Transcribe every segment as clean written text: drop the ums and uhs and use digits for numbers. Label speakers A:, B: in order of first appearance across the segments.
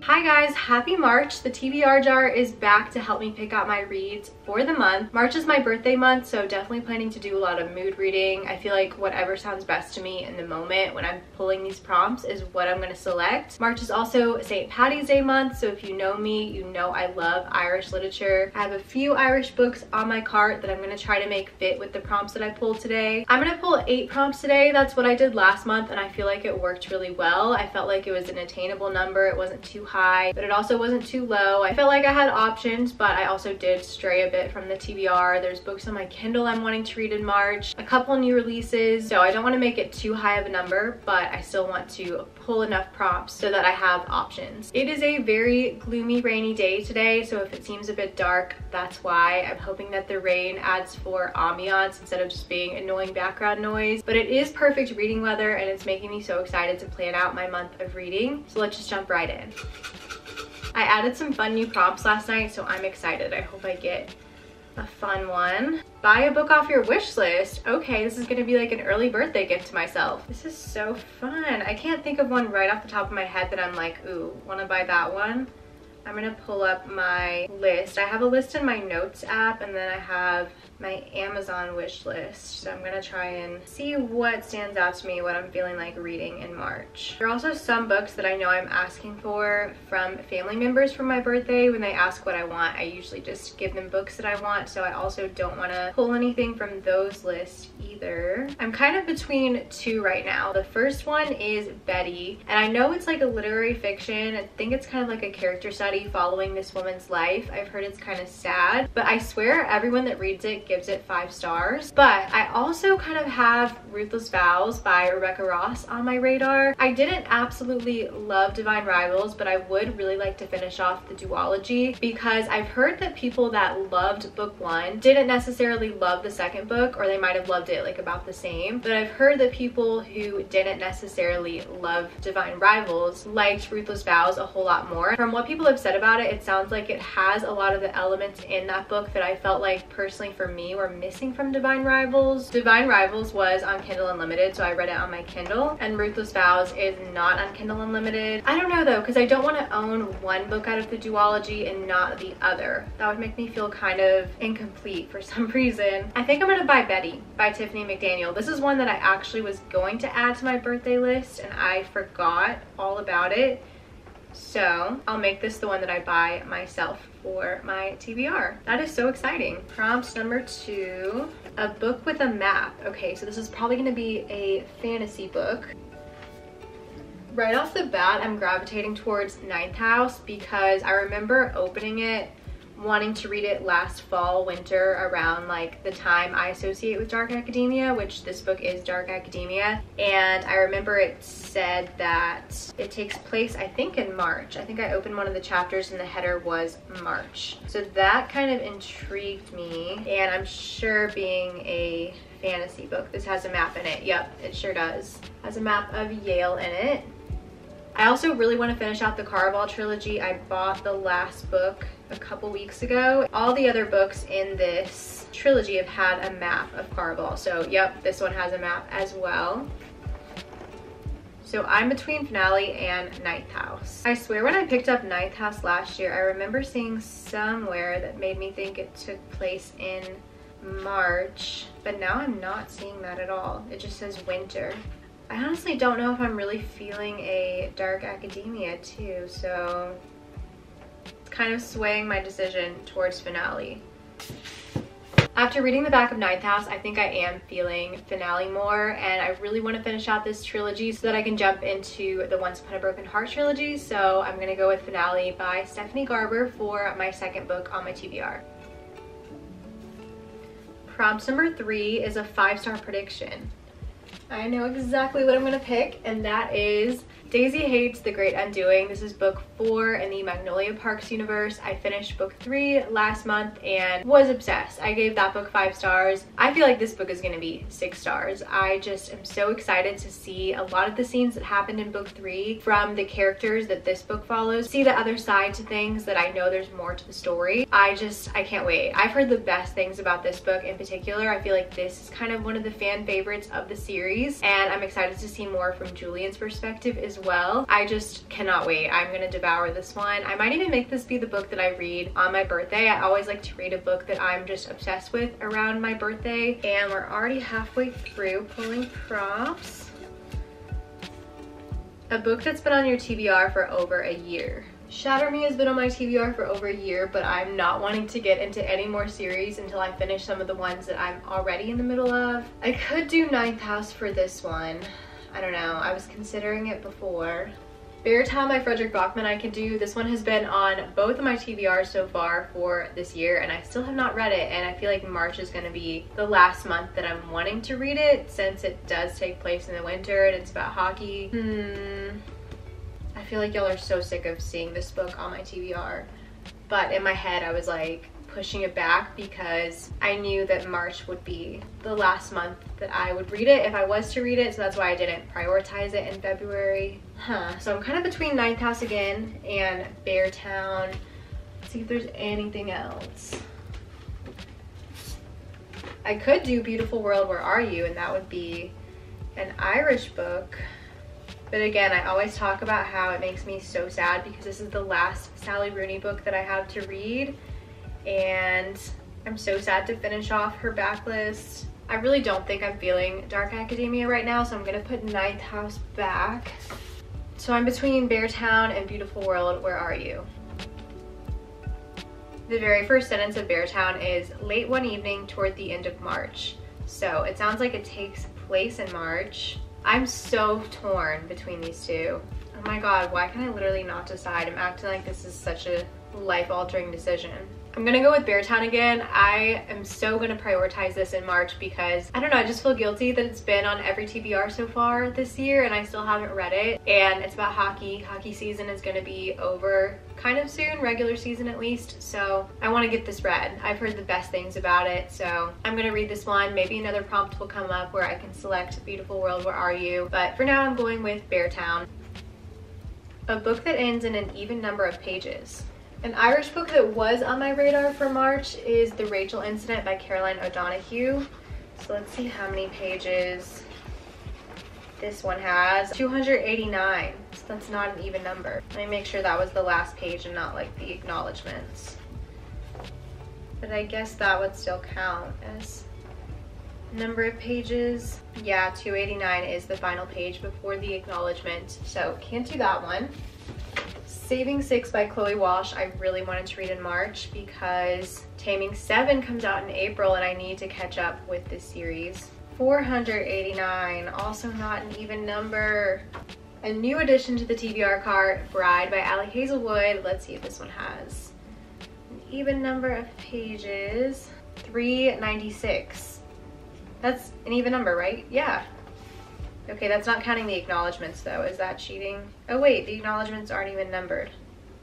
A: Hi guys, happy March. The TBR jar is back to help me pick out my reads for the month. March is my birthday month, so definitely planning to do a lot of mood reading. I feel like whatever sounds best to me in the moment when I'm pulling these prompts is what I'm going to select. March is also St. Patty's Day month, so if you know me, you know I love Irish literature. I have a few Irish books on my cart that I'm going to try to make fit with the prompts that I pulled today. I'm going to pull 8 prompts today. That's what I did last month, and I feel like it worked really well. I felt like it was an attainable number. It wasn't too high, but it also wasn't too low. I felt like I had options, but I also did stray a bit from the TBR. There's books on my Kindle I'm wanting to read in March, a couple new releases, so I don't want to make it too high of a number, but I still want to pull enough prompts so that I have options. It is a very gloomy, rainy day today, so if it seems a bit dark, that's why. I'm hoping that the rain adds for ambiance instead of just being annoying background noise, but it is perfect reading weather and it's making me so excited to plan out my month of reading. So let's just jump right in. I added some fun new prompts last night, so I'm excited. I hope I get a fun one. Buy a book off your wish list. Okay, this is gonna be like an early birthday gift to myself. This is so fun. I can't think of one right off the top of my head that I'm like, ooh, wanna buy that one? I'm gonna pull up my list. I have a list in my notes app, and then I have my Amazon wish list. So I'm gonna try and see what stands out to me, what I'm feeling like reading in March. There are also some books that I know I'm asking for from family members for my birthday. When they ask what I want, I usually just give them books that I want, so I also don't wanna pull anything from those lists either. I'm kind of between two right now. The first one is Betty, and I know it's like a literary fiction. I think it's kind of like a character study following this woman's life. I've heard it's kind of sad, but I swear everyone that reads it gives it 5 stars. But I also kind of have Ruthless Vows by Rebecca Ross on my radar. I didn't absolutely love Divine Rivals, but I would really like to finish off the duology because I've heard that people that loved book 1 didn't necessarily love the second book, or they might have loved it like about the same. But I've heard that people who didn't necessarily love Divine Rivals liked Ruthless Vows a whole lot more. From what people have said about it, it sounds like it has a lot of the elements in that book that I felt like personally for me were missing from Divine Rivals. Divine Rivals was on Kindle Unlimited, so I read it on my Kindle, and Ruthless Vows is not on Kindle Unlimited. I don't know though, because I don't want to own one book out of the duology and not the other. That would make me feel kind of incomplete for some reason. I think I'm gonna buy Betty by Tiffany McDaniel. This is one that I actually was going to add to my birthday list and I forgot all about it. So I'll make this the one that I buy myself for my TBR. That is so exciting. Prompt number 2, a book with a map. Okay, so this is probably gonna be a fantasy book. Right off the bat, I'm gravitating towards Ninth House because I remember opening it, wanting to read it last fall, winter, around like the time I associate with dark academia, which this book is dark academia. And I remember it said that it takes place, I think, in March. I think I opened one of the chapters and the header was March. So that kind of intrigued me. And I'm sure being a fantasy book, this has a map in it. Yep, it sure does. Has a map of Yale in it. I also really want to finish out the Caraval trilogy. I bought the last book a couple weeks ago. All the other books in this trilogy have had a map of Caraval. So yep, this one has a map as well. So I'm between Finale and Ninth House. I swear when I picked up Ninth House last year, I remember seeing somewhere that made me think it took place in March, but now I'm not seeing that at all. It just says winter. I honestly don't know if I'm really feeling a dark academia too, so it's kind of swaying my decision towards Finale. After reading the back of Ninth House, I think I am feeling Finale more, and I really want to finish out this trilogy so that I can jump into the Once Upon a Broken Heart trilogy, so I'm going to go with Finale by Stephanie Garber for my second book on my TBR. Prompt number 3 is a 5-star prediction. I know exactly what I'm gonna pick, and that is Daisy Hates The Great Undoing. This is book 4 in the Magnolia Parks universe. I finished book 3 last month and was obsessed. I gave that book 5 stars. I feel like this book is gonna be 6 stars. I just am so excited to see a lot of the scenes that happened in book 3 from the characters that this book follows. See the other side to things, that I know there's more to the story. I can't wait. I've heard the best things about this book in particular. I feel like this is kind of one of the fan favorites of the series. series, and I'm excited to see more from Julian's perspective as well. I just cannot wait. I'm gonna devour this one. I might even make this be the book that I read on my birthday. I always like to read a book that I'm just obsessed with around my birthday, and we're already halfway through pulling prompts. A book that's been on your TBR for over a year. Shatter Me has been on my TBR for over a year, but I'm not wanting to get into any more series until I finish some of the ones that I'm already in the middle of. I could do Ninth House for this one. I don't know, I was considering it before. Beartown by Frederick Bachman I could do. This one has been on both of my TBRs so far for this year, and I still have not read it, and I feel like March is gonna be the last month that I'm wanting to read it, since it does take place in the winter and it's about hockey. I feel like y'all are so sick of seeing this book on my TBR, but in my head I was like pushing it back because I knew that March would be the last month that I would read it if I was to read it, so that's why I didn't prioritize it in February. So I'm kind of between Ninth House again and Beartown. Let's see if there's anything else. I could do Beautiful World, Where Are You? And that would be an Irish book. But again, I always talk about how it makes me so sad because this is the last Sally Rooney book that I have to read, and I'm so sad to finish off her backlist. I really don't think I'm feeling Dark Academia right now, so I'm gonna put Ninth House back. So I'm between Beartown and Beautiful World, Where Are You? The very first sentence of Beartown is late one evening toward the end of March. So it sounds like it takes place in March. I'm so torn between these two. Oh my god, why can I literally not decide? I'm acting like this is such a life-altering decision. I'm gonna go with Beartown again. I am so gonna prioritize this in March because, I don't know, I just feel guilty that it's been on every TBR so far this year and I still haven't read it. And it's about hockey. Hockey season is gonna be over kind of soon, regular season at least. So I wanna get this read. I've heard the best things about it. So I'm gonna read this one. Maybe another prompt will come up where I can select Beautiful World, Where Are You? But for now, I'm going with Beartown. A book that ends in an even number of pages. An Irish book that was on my radar for March is The Rachel Incident by Caroline O'Donoghue. So let's see how many pages this one has. 289. So that's not an even number. Let me make sure that was the last page and not like the acknowledgements. But I guess that would still count as number of pages. Yeah, 289 is the final page before the acknowledgement. So can't do that one. Saving 6 by Chloe Walsh I really wanted to read in March because Taming 7 comes out in April and I need to catch up with this series. 489, also not an even number. A new addition to the TBR cart, Bride by Allie Hazelwood. Let's see if this one has an even number of pages. 396. That's an even number, right? Yeah. Okay, that's not counting the acknowledgements though. Is that cheating? Oh wait, the acknowledgements aren't even numbered.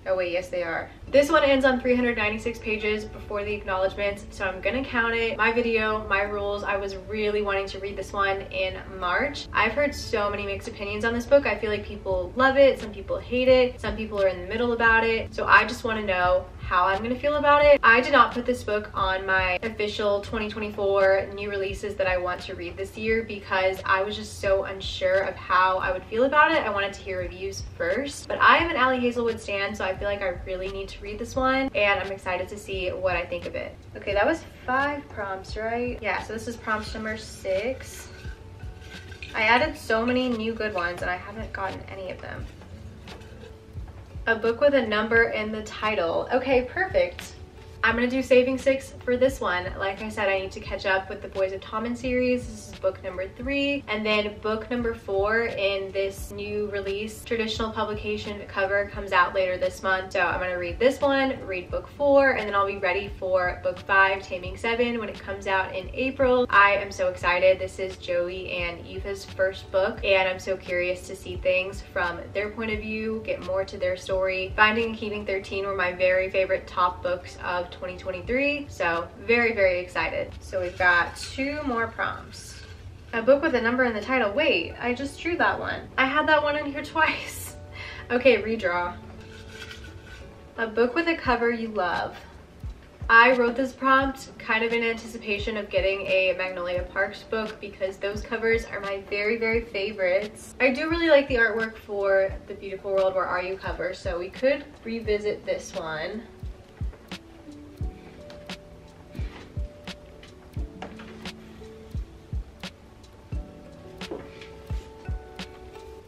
A: Oh wait, yes they are. This one ends on 396 pages before the acknowledgements, so I'm gonna count it. My video, my rules. I was really wanting to read this one in March. I've heard so many mixed opinions on this book. I feel like people love it, some people hate it, some people are in the middle about it. So I just wanna know how I'm gonna feel about it. I did not put this book on my official 2024 new releases that I want to read this year because I was just so unsure of how I would feel about it. I wanted to hear reviews first, but I am an Allie Hazelwood stan, so I feel like I really need to read this one and I'm excited to see what I think of it. Okay, that was 5 prompts, right? Yeah, so this is prompt number 6. I added so many new good ones and I haven't gotten any of them. A book with a number in the title. Okay, perfect. I'm gonna do Saving 6 for this one. Like I said, I need to catch up with the Boys of Tommen series. This is book number 3. And then book number 4 in this new release traditional publication cover comes out later this month. So I'm gonna read this one, read book 4, and then I'll be ready for book 5, Taming 7, when it comes out in April. I am so excited. This is Joey and Aoife's first book, and I'm so curious to see things from their point of view, get more to their story. Finding and Keeping 13 were my very favorite top books of 2023, so very, very excited. So we've got 2 more prompts. A book with a number in the title. Wait, I just drew that one. I had that one in here twice. Okay, redraw. A book with a cover you love. I wrote this prompt kind of in anticipation of getting a Magnolia Parks book because those covers are my very, very favorites. I do really like the artwork for the Beautiful World Where Are You cover, so we could revisit this one.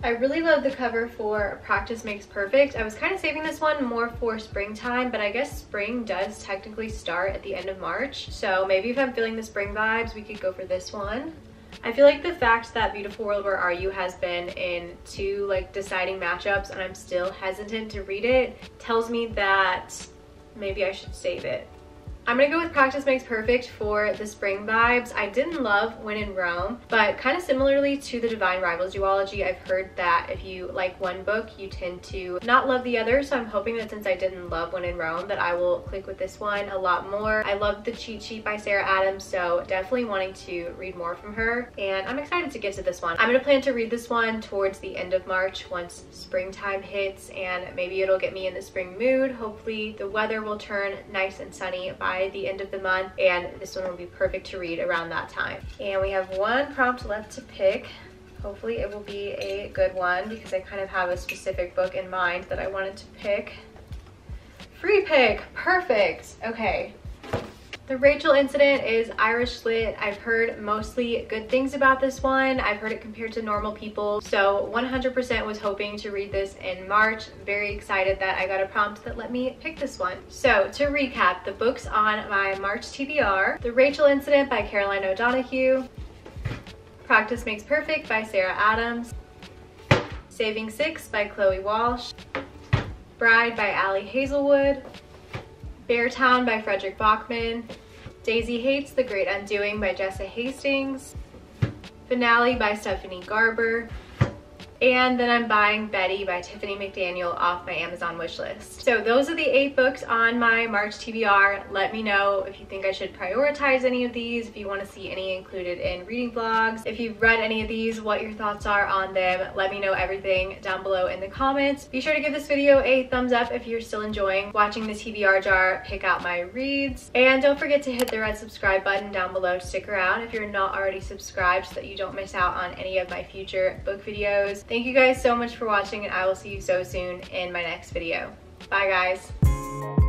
A: I really love the cover for Practice Makes Perfect. I was kind of saving this one more for springtime, but I guess spring does technically start at the end of March. So maybe if I'm feeling the spring vibes, we could go for this one. I feel like the fact that Beautiful World Where Are You has been in 2 like deciding matchups and I'm still hesitant to read it tells me that maybe I should save it. I'm gonna go with Practice Makes Perfect for the spring vibes. I didn't love When in Rome, but kind of similarly to the Divine Rivals duology, I've heard that if you like one book, you tend to not love the other. So I'm hoping that since I didn't love When in Rome, that I will click with this one a lot more. I love the cheat sheet by Sarah Adams, so definitely wanting to read more from her. And I'm excited to get to this one. I'm gonna plan to read this one towards the end of March once springtime hits, and maybe it'll get me in the spring mood. Hopefully the weather will turn nice and sunny by the end of the month, and this one will be perfect to read around that time. And we have one prompt left to pick. Hopefully it will be a good one because I kind of have a specific book in mind that I wanted to pick. Free pick, perfect. Okay. The Rachel Incident is Irish lit. I've heard mostly good things about this one. I've heard it compared to Normal People. So 100% was hoping to read this in March. Very excited that I got a prompt that let me pick this one. So to recap, the books on my March TBR: The Rachel Incident by Caroline O'Donoghue, Practice Makes Perfect by Sarah Adams, Saving Six by Chloe Walsh, Bride by Allie Hazelwood, Beartown by Frederick Bachman, Daisy Hates The Great Undoing by Jessa Hastings, Finale by Stephanie Garber, and then I'm buying Betty by Tiffany McDaniel off my Amazon wishlist. So those are the 8 books on my March TBR. Let me know if you think I should prioritize any of these, if you want to see any included in reading vlogs. If you've read any of these, what your thoughts are on them. Let me know everything down below in the comments. Be sure to give this video a thumbs up if you're still enjoying watching the TBR jar pick out my reads. And don't forget to hit the red subscribe button down below to stick around if you're not already subscribed so that you don't miss out on any of my future book videos. Thank you guys so much for watching, and I will see you so soon in my next video. Bye guys.